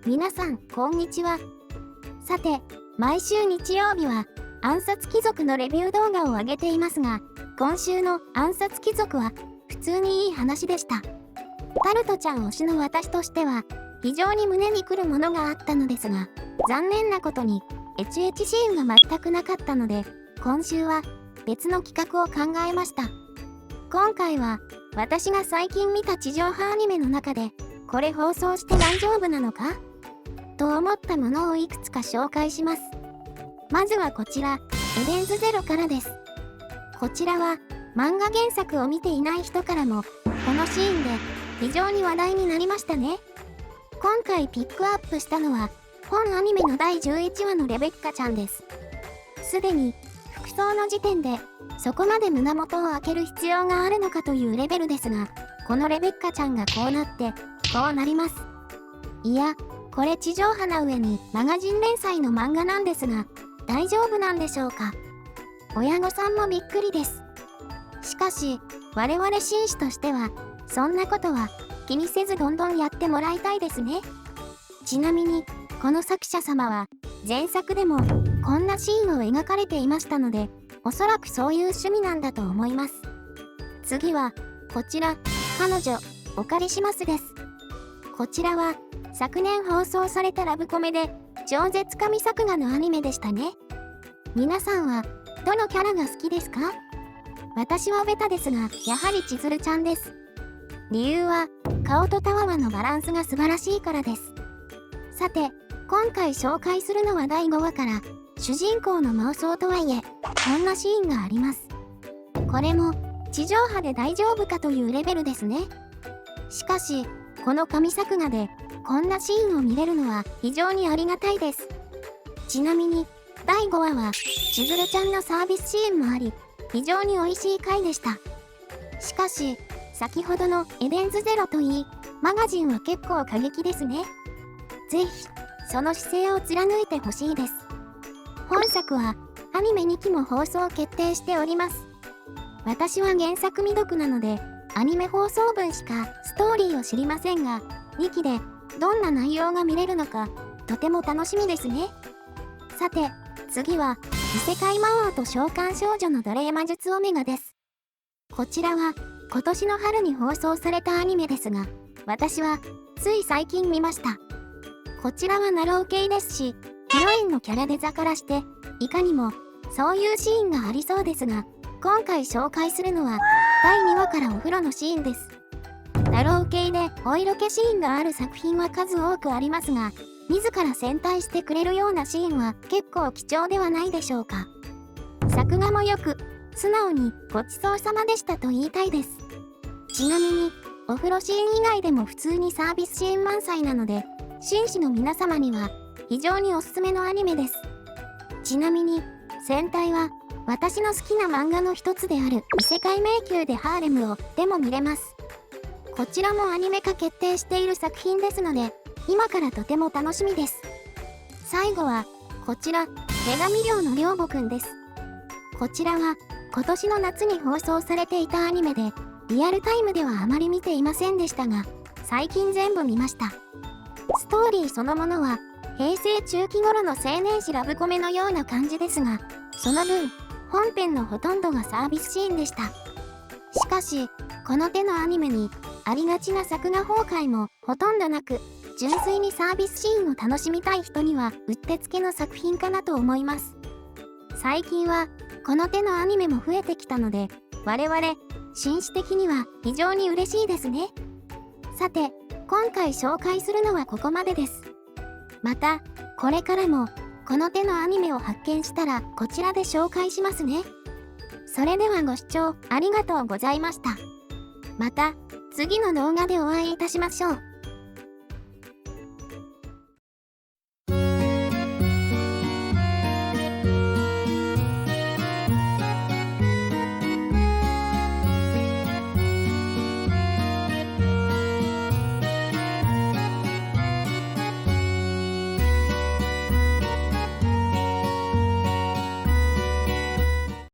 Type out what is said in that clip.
皆さん、こんにちは。さて、毎週日曜日は暗殺貴族のレビュー動画を上げていますが、今週の暗殺貴族は普通にいい話でした。タルトちゃん推しの私としては、非常に胸にくるものがあったのですが、残念なことにエチエチシーンが全くなかったので、今週は別の企画を考えました。今回は私が最近見た地上波アニメの中で、これ放送して大丈夫なのかと思ったものをいくつか紹介します。まずはこちら、エデンズゼロからです。こちらは漫画原作を見ていない人からもこのシーンで非常に話題になりましたね。今回ピックアップしたのは本アニメの第11話のレベッカちゃんです。すでに服装の時点でそこまで胸元を開ける必要があるのかというレベルですが、このレベッカちゃんがこうなってこうなります。いや、これ地上波な上にマガジン連載の漫画なんですが、大丈夫なんでしょうか。親御さんもびっくりです。しかし、我々紳士としては、そんなことは気にせずどんどんやってもらいたいですね。ちなみに、この作者様は、前作でもこんなシーンを描かれていましたので、おそらくそういう趣味なんだと思います。次は、こちら、彼女、お借りしますです。こちらは、昨年放送されたラブコメで、超絶神作画のアニメでしたね。皆さんは、どのキャラが好きですか？私はベタですが、やはり千鶴ちゃんです。理由は、顔とたわわのバランスが素晴らしいからです。さて、今回紹介するのは第5話から、主人公の妄想とはいえ、こんなシーンがあります。これも、地上波で大丈夫かというレベルですね。しかし、この神作画で、こんなシーンを見れるのは非常にありがたいです。ちなみに、第5話は、千鶴ちゃんのサービスシーンもあり、非常に美味しい回でした。しかし、先ほどのエデンズゼロといい、マガジンは結構過激ですね。ぜひ、その姿勢を貫いてほしいです。本作は、アニメ2期も放送決定しております。私は原作未読なので、アニメ放送分しかストーリーを知りませんが、2期でどんな内容が見れるのか、とても楽しみですね。さて、次は、異世界魔王と召喚少女の奴隷魔術オメガです。こちらは、今年の春に放送されたアニメですが、私は、つい最近見ました。こちらはナロー系ですし、ヒロインのキャラデザからして、いかにも、そういうシーンがありそうですが、今回紹介するのは、第2話からお風呂のシーンです。ナロー系でお色気シーンがある作品は数多くありますが、自ら戦隊してくれるようなシーンは結構貴重ではないでしょうか。作画も良く、素直にごちそうさまでしたと言いたいです。ちなみに、お風呂シーン以外でも普通にサービスシーン満載なので、紳士の皆様には非常におすすめのアニメです。ちなみに、戦隊は私の好きな漫画の一つである異世界迷宮でハーレムをでも見れます。こちらもアニメ化決定している作品ですので、今からとても楽しみです。最後は、こちら、女神寮の寮母くんです。こちらは、今年の夏に放送されていたアニメで、リアルタイムではあまり見ていませんでしたが、最近全部見ました。ストーリーそのものは、平成中期頃の青年誌ラブコメのような感じですが、その分、本編のほとんどがサービスシーンでした。しかし、この手のアニメに、ありがちな作画崩壊もほとんどなく、純粋にサービスシーンを楽しみたい人にはうってつけの作品かなと思います。最近はこの手のアニメも増えてきたので、我々紳士的には非常に嬉しいですね。さて、今回紹介するのはここまでです。また、これからもこの手のアニメを発見したらこちらで紹介しますね。それではご視聴ありがとうございました。また次の動画でお会いいたしましょう。